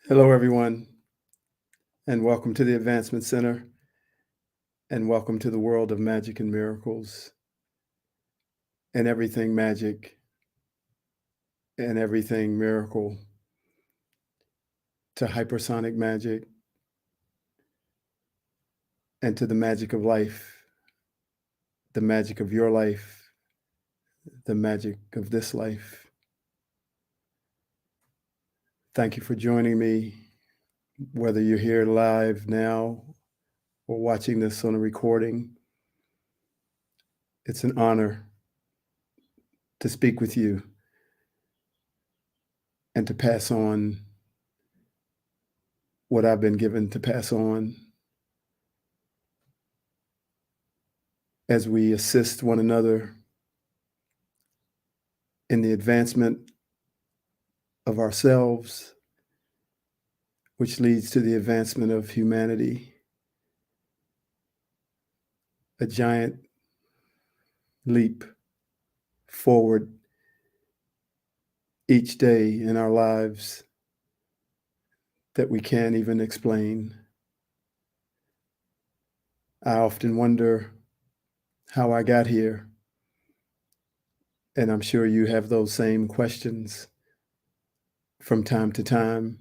Hello, everyone, and welcome to the Advancement Center, and welcome to the world of magic and miracles, and everything magic and everything miracle, to hypersonic magic and to the magic of life, the magic of your life, the magic of this life. Thank you for joining me, whether you're here live now or watching this on a recording. It's an honor to speak with you and to pass on what I've been given to pass on as we assist one another in the advancement of ourselves, which leads to the advancement of humanity. A giant leap forward each day in our lives that we can't even explain. I often wonder how I got here, and I'm sure you have those same questions from time to time.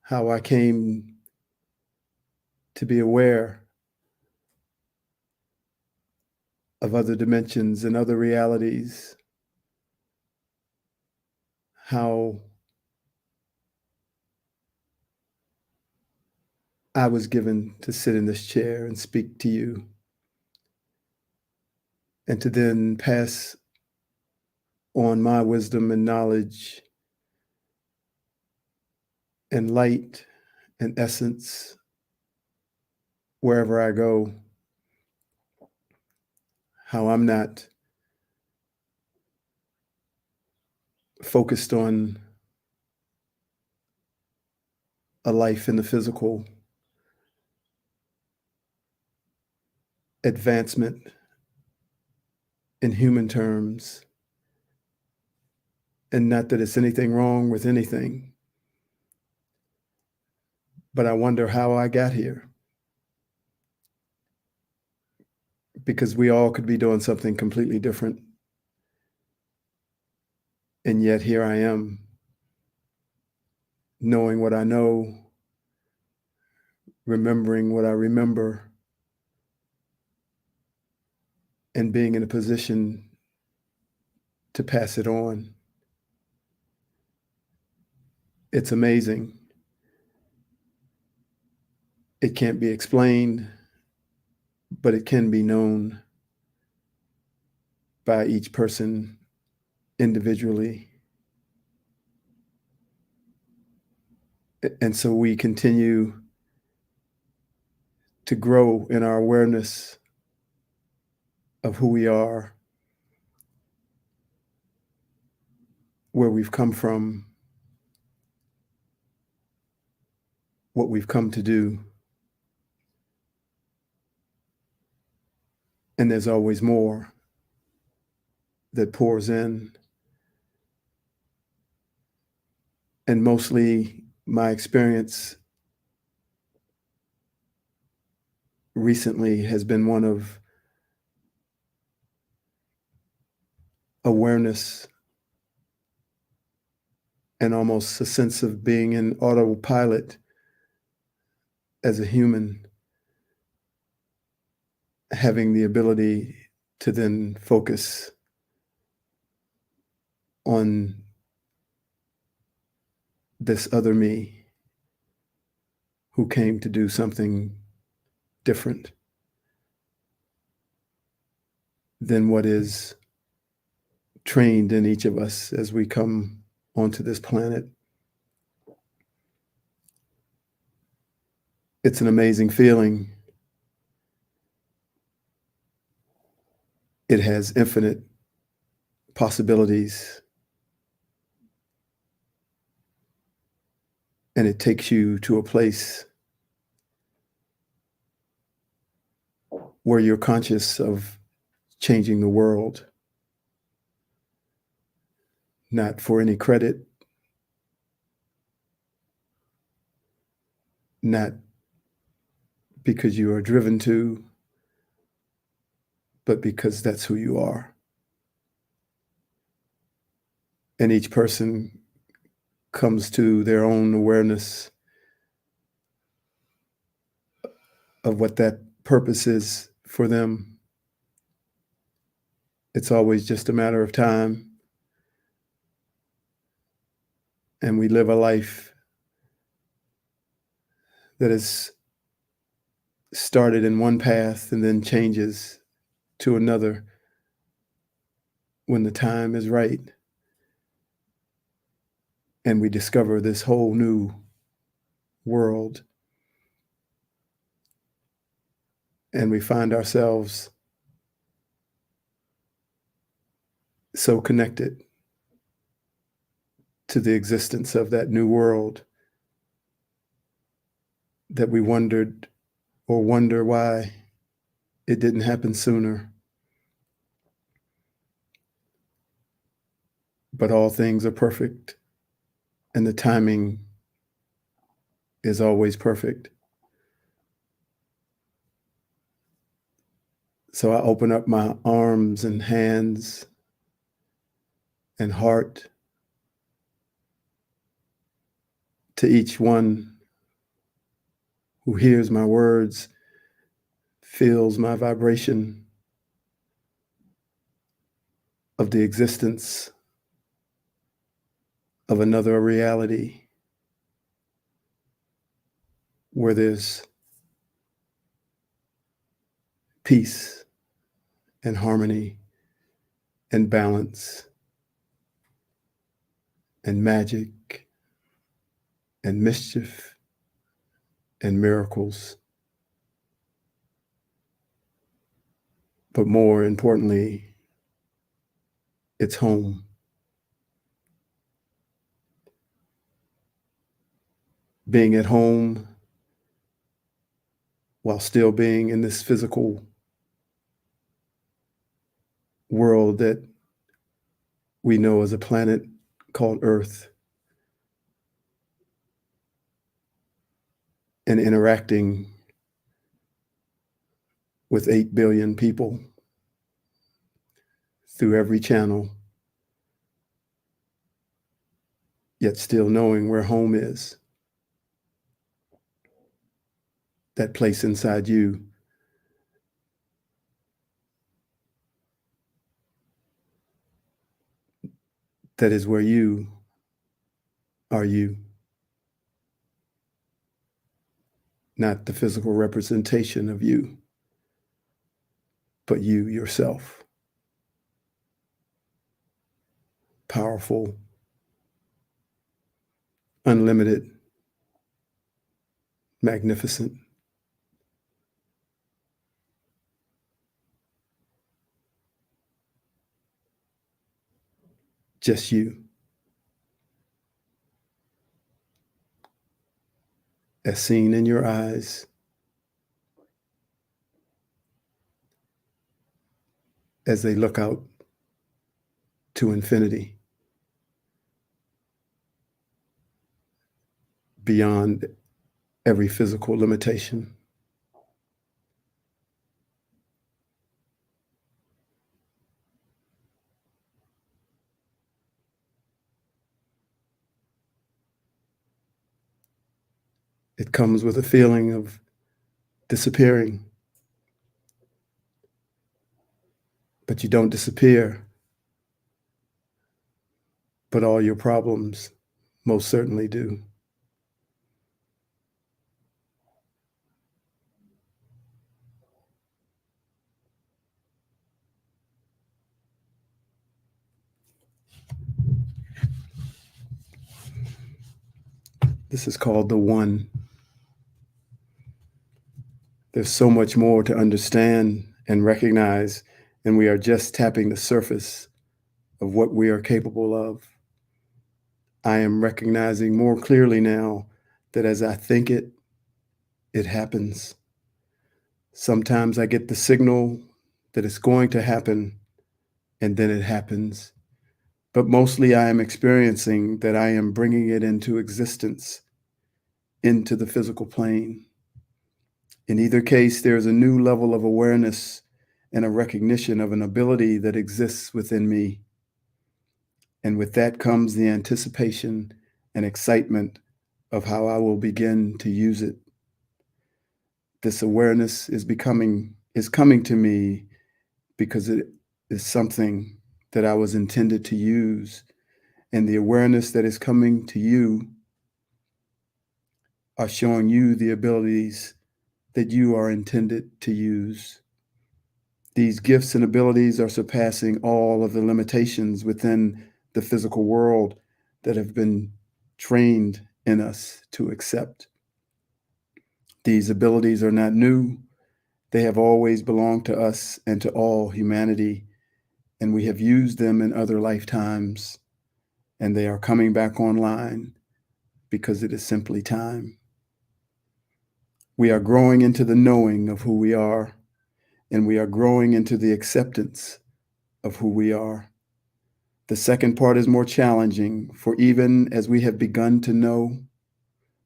How I came to be aware of other dimensions and other realities. How I was given to sit in this chair and speak to you, and to then pass on my wisdom and knowledge and light and essence wherever I go. How I'm not focused on a life in the physical, advancement in human terms, and not that it's anything wrong with anything, but I wonder how I got here, because we all could be doing something completely different, and yet here I am, knowing what I know, remembering what I remember, and being in a position to pass it on. It's amazing. It can't be explained, but it can be known by each person individually. And so we continue to grow in our awareness of who we are, where we've come from, what we've come to do. And there's always more that pours in. And mostly my experience recently has been one of awareness and almost a sense of being in autopilot as a human, having the ability to then focus on this other me who came to do something different than what is trained in each of us as we come onto this planet. It's an amazing feeling. It has infinite possibilities, and it takes you to a place where you're conscious of changing the world, not for any credit, not because you are driven to, but because that's who you are. And each person comes to their own awareness of what that purpose is for them. It's always just a matter of time. And we live a life that is started in one path and then changes to another when the time is right. And we discover this whole new world. And we find ourselves so connected to the existence of that new world that we wondered or wonder why it didn't happen sooner. But all things are perfect, and the timing is always perfect. So I open up my arms and hands and heart to each one who hears my words, feels my vibration of the existence of another reality where there's peace and harmony and balance and magic and mischief and miracles. But more importantly, it's home. Being at home while still being in this physical world that we know as a planet called Earth, and interacting with 8 billion people through every channel, yet still knowing where home is. That place inside you that is where you are you, not the physical representation of you, but you yourself. Powerful, unlimited, magnificent. Just you. As seen in your eyes, as they look out to infinity, beyond every physical limitation. It comes with a feeling of disappearing, but you don't disappear, but all your problems most certainly do. This is called the One. There's so much more to understand and recognize, and we are just tapping the surface of what we are capable of. I am recognizing more clearly now that as I think it, it happens. Sometimes I get the signal that it's going to happen, and then it happens. But mostly I am experiencing that I am bringing it into existence into the physical plane. In either case, there is a new level of awareness and a recognition of an ability that exists within me. And with that comes the anticipation and excitement of how I will begin to use it. This awareness is coming to me because it is something that I was intended to use. And the awareness that is coming to you are showing you the abilities that you are intended to use. These gifts and abilities are surpassing all of the limitations within the physical world that have been trained in us to accept. These abilities are not new. They have always belonged to us and to all humanity, and we have used them in other lifetimes, and they are coming back online because it is simply time. We are growing into the knowing of who we are, and we are growing into the acceptance of who we are. The second part is more challenging, for even as we have begun to know,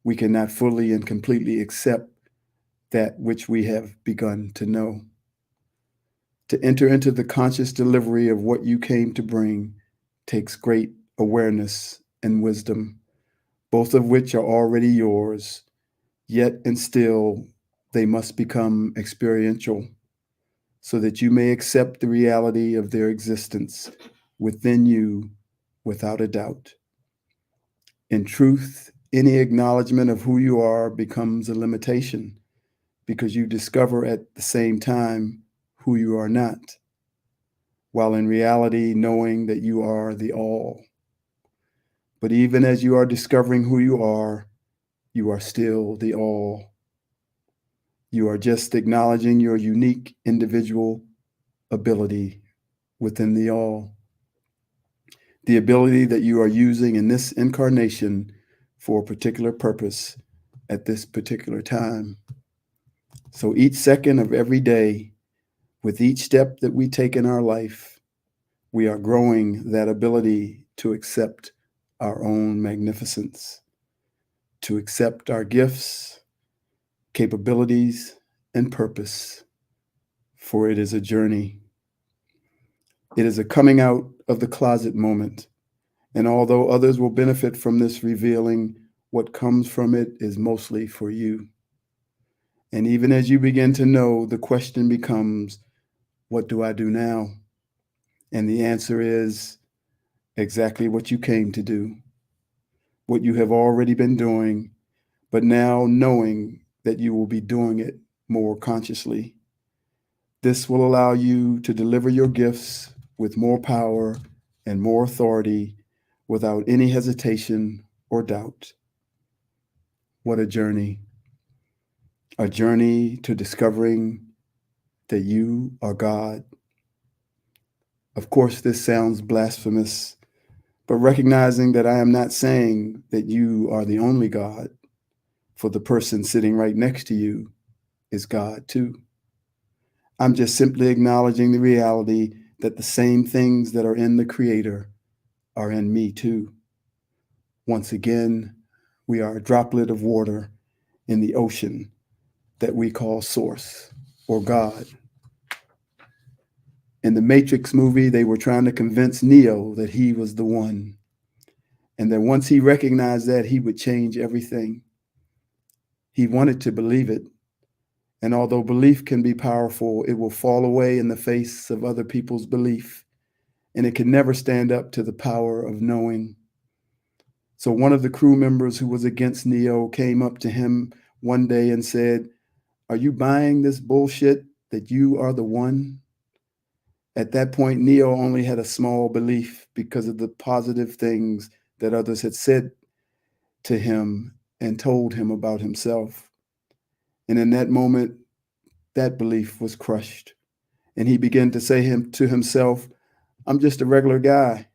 we cannot fully and completely accept that which we have begun to know. To enter into the conscious delivery of what you came to bring takes great awareness and wisdom, both of which are already yours, yet and still they must become experiential so that you may accept the reality of their existence within you without a doubt. In truth, any acknowledgement of who you are becomes a limitation because you discover at the same time who you are not, while in reality knowing that you are the all. But even as you are discovering who you are still the all. You are just acknowledging your unique individual ability within the all. The ability that you are using in this incarnation for a particular purpose at this particular time. So each second of every day, with each step that we take in our life, we are growing that ability to accept our own magnificence, to accept our gifts, capabilities, and purpose, for it is a journey. It is a coming out of the closet moment, and although others will benefit from this revealing, what comes from it is mostly for you. And even as you begin to know, the question becomes, what do I do now? And the answer is exactly what you came to do, what you have already been doing, but now knowing that you will be doing it more consciously. This will allow you to deliver your gifts with more power and more authority without any hesitation or doubt. What a journey. A journey to discovering that you are God. Of course, this sounds blasphemous, but recognizing that I am not saying that you are the only God, for the person sitting right next to you is God too. I'm just simply acknowledging the reality that the same things that are in the Creator are in me too. Once again, we are a droplet of water in the ocean that we call Source or God. In the Matrix movie, they were trying to convince Neo that he was the one, and that once he recognized that, he would change everything. He wanted to believe it, and although belief can be powerful, it will fall away in the face of other people's belief, and it can never stand up to the power of knowing. So one of the crew members who was against Neo came up to him one day and said, "Are you buying this bullshit that you are the one?" At that point, Neo only had a small belief because of the positive things that others had said to him and told him about himself. And in that moment, that belief was crushed. And he began to say to himself, "I'm just a regular guy.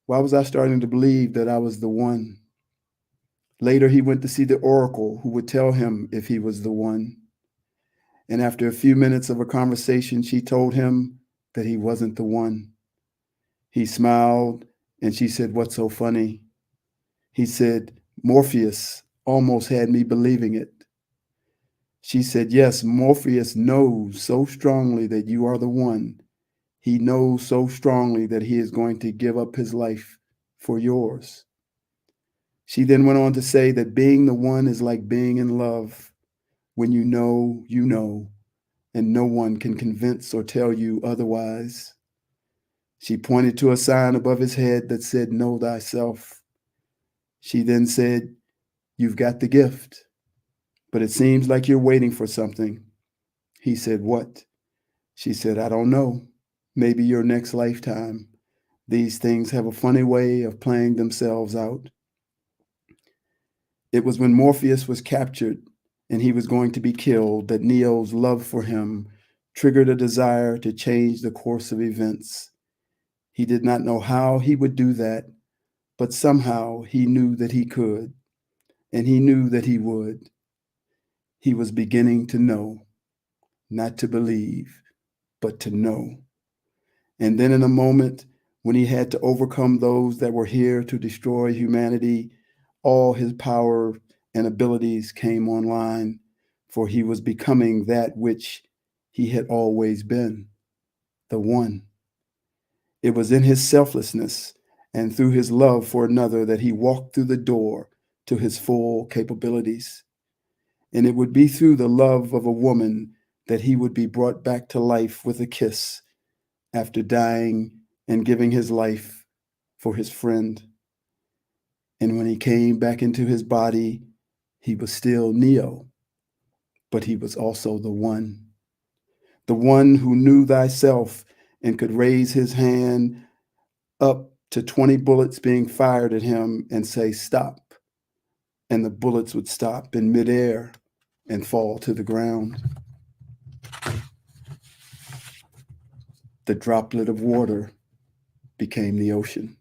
Why was I starting to believe that I was the one?" Later, he went to see the oracle who would tell him if he was the one. And after a few minutes of a conversation, she told him that he wasn't the one. He smiled and she said, "What's so funny?" He said, "Morpheus almost had me believing it. She said, yes, Morpheus knows so strongly that you are the one. He knows so strongly that he is going to give up his life for yours. She then went on to say that being the one is like being in love. When you know, and no one can convince or tell you otherwise. She pointed to a sign above his head that said, know thyself. She then said, you've got the gift, but it seems like you're waiting for something. He said, what? She said, I don't know. Maybe your next lifetime. These things have a funny way of playing themselves out. It was when Morpheus was captured and he was going to be killed that Neo's love for him triggered a desire to change the course of events. He did not know how he would do that, but somehow he knew that he could, and he knew that he would. He was beginning to know, not to believe, but to know. And then in a moment when he had to overcome those that were here to destroy humanity, all his power and abilities came online, for he was becoming that which he had always been, the one. It was in his selflessness and through his love for another that he walked through the door to his full capabilities. And it would be through the love of a woman that he would be brought back to life with a kiss after dying and giving his life for his friend. And when he came back into his body, he was still Neo, but he was also the one who knew thyself and could raise his hand up to 20 bullets being fired at him and say, stop. And the bullets would stop in midair and fall to the ground. The droplet of water became the ocean,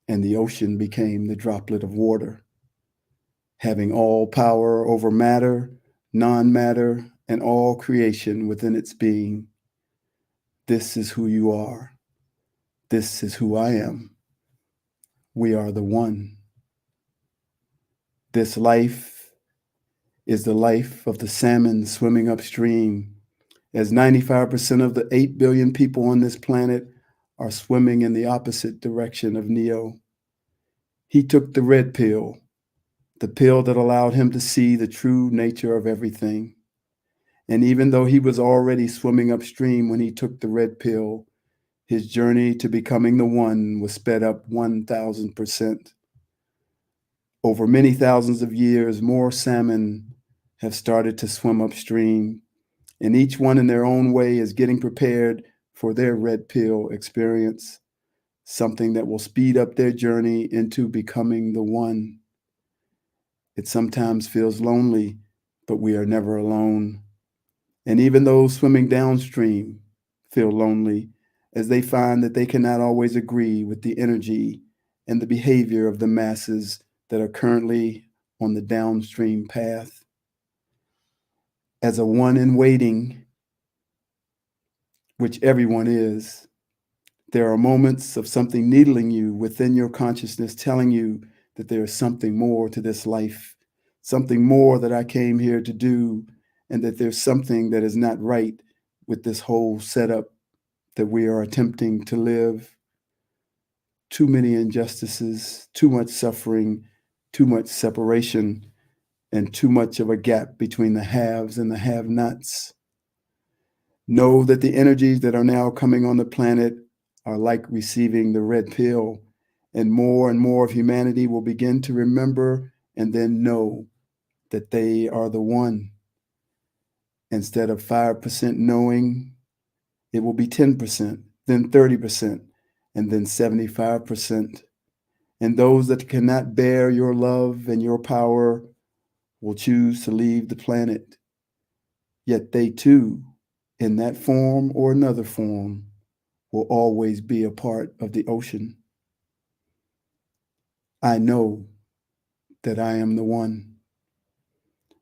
and the ocean became the droplet of water, having all power over matter, non-matter, and all creation within its being. This is who you are. This is who I am. We are the one. This life is the life of the salmon swimming upstream, as 95% of the 8 billion people on this planet are swimming in the opposite direction of Neo. He took the red pill, the pill that allowed him to see the true nature of everything. And even though he was already swimming upstream when he took the red pill, his journey to becoming the one was sped up 1,000%. Over many thousands of years, more salmon have started to swim upstream, and each one in their own way is getting prepared for their red pill experience, something that will speed up their journey into becoming the one. It sometimes feels lonely, but we are never alone. And even those swimming downstream feel lonely as they find that they cannot always agree with the energy and the behavior of the masses that are currently on the downstream path. As a one in waiting, which everyone is, there are moments of something needling you within your consciousness, telling you that there is something more to this life, something more that I came here to do, and that there's something that is not right with this whole setup that we are attempting to live. Too many injustices, too much suffering, too much separation, and too much of a gap between the haves and the have-nots. Know that the energies that are now coming on the planet are like receiving the red pill, and more of humanity will begin to remember and then know that they are the one. Instead of 5% knowing, it will be 10%, then 30%, and then 75%. And those that cannot bear your love and your power will choose to leave the planet. Yet they too, in that form or another form, will always be a part of the ocean. I know that I am the one.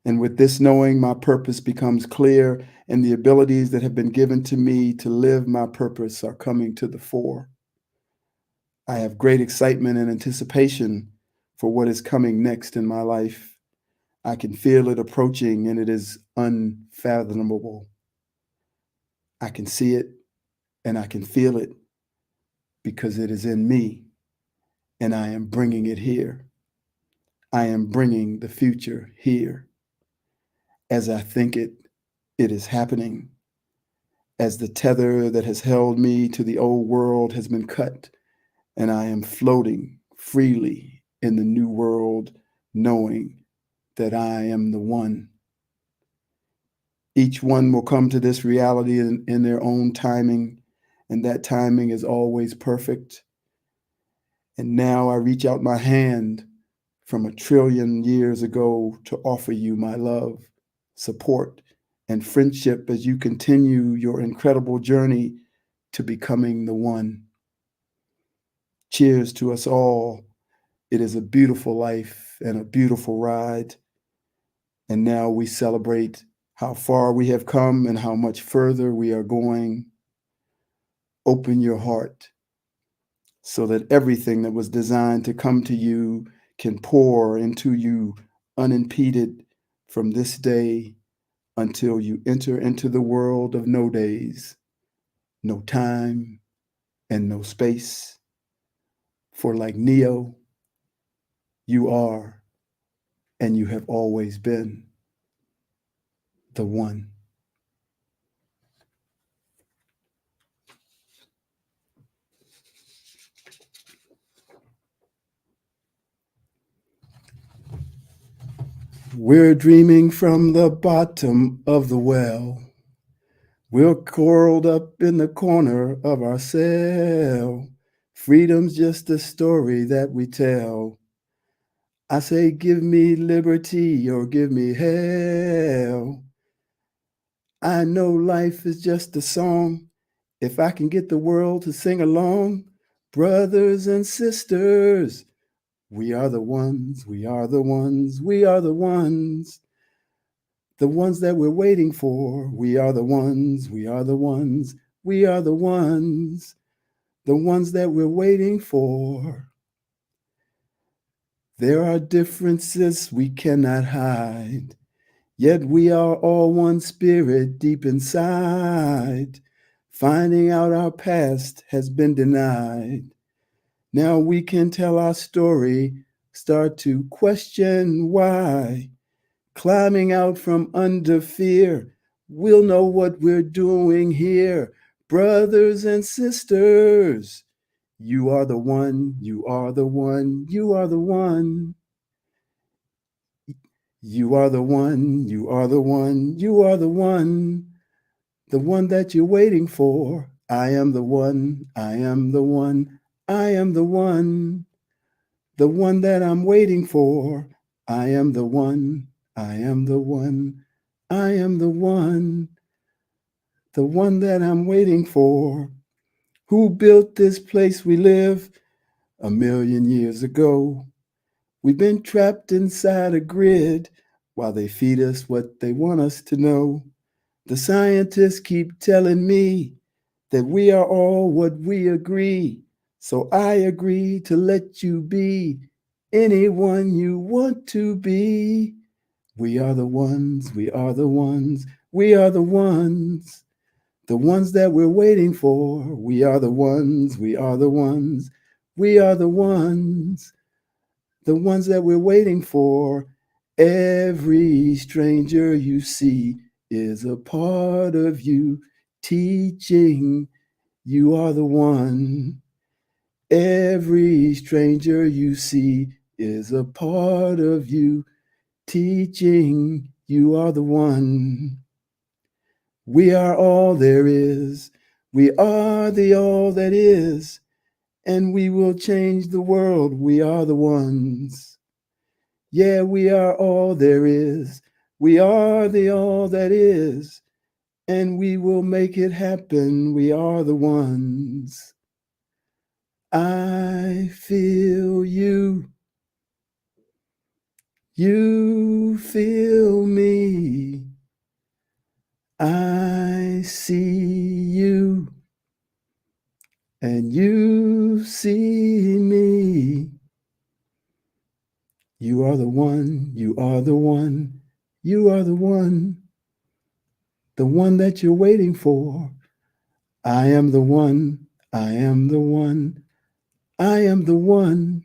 And with this knowing, my purpose becomes clear, and the abilities that have been given to me to live my purpose are coming to the fore. I have great excitement and anticipation for what is coming next in my life. I can feel it approaching, and it is unfathomable. I can see it and I can feel it because it is in me, and I am bringing it here. I am bringing the future here. As I think it, it is happening. As the tether that has held me to the old world has been cut, and I am floating freely in the new world, knowing that I am the one. Each one will come to this reality in their own timing, and that timing is always perfect. And now I reach out my hand from 1,000,000,000 years ago to offer you my love, support, and friendship as you continue your incredible journey to becoming the one. Cheers to us all. It is a beautiful life and a beautiful ride. And now we celebrate how far we have come and how much further we are going. Open your heart so that everything that was designed to come to you can pour into you unimpeded from this day until you enter into the world of no days, no time, and no space. For like Neo, you are and you have always been the one. We're dreaming from the bottom of the well. We're curled up in the corner of our cell. Freedom's just a story that we tell. I say, give me liberty or give me hell. I know life is just a song. If I can get the world to sing along, brothers and sisters, we are the ones, we are the ones, we are the ones. The ones that we're waiting for, we are the ones, we are the ones, we are the ones. The ones that we're waiting for. There are differences we cannot hide, yet we are all one spirit deep inside. Finding out our past has been denied. Now we can tell our story, start to question why. Climbing out from under fear, we'll know what we're doing here. Brothers and sisters, you are the one, you are the one, you are the one. You are the one, you are the one, you are the one. The one that you're waiting for. I am the one, I am the one, I am the one. The one that I'm waiting for. I am the one, I am the one, I am the one. The one that I'm waiting for. Who built this place we live 1,000,000 years ago? We've been trapped inside a grid while they feed us what they want us to know. The scientists keep telling me that we are all what we agree. So I agree to let you be anyone you want to be. We are the ones, we are the ones, we are the ones. The ones that we're waiting for. We are the ones, we are the ones, we are the ones. The ones that we're waiting for. Every stranger you see is a part of you, teaching you are the one. Every stranger you see is a part of you, teaching you are the one. We are all there is. We are the all that is. And we will change the world. We are the ones. Yeah, we are all there is. We are the all that is. And we will make it happen. We are the ones. I feel you. You feel me. I see you. And you see me. You are are the one, you are the one, you are the one that you're waiting for. I am the one, I am the one, I am the one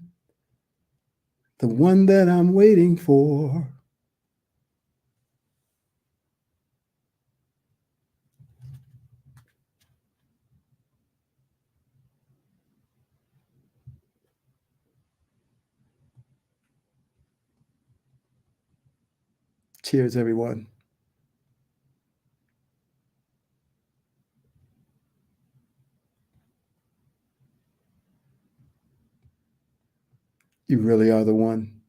that I'm waiting for. Cheers, everyone. You really are the one.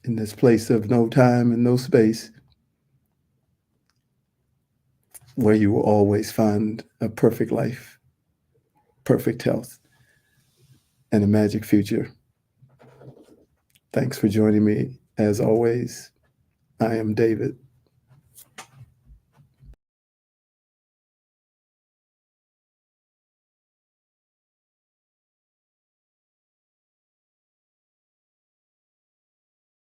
In this place of no time and no space, where you will always find a perfect life, perfect health, and a magic future. Thanks for joining me. As always, I am David.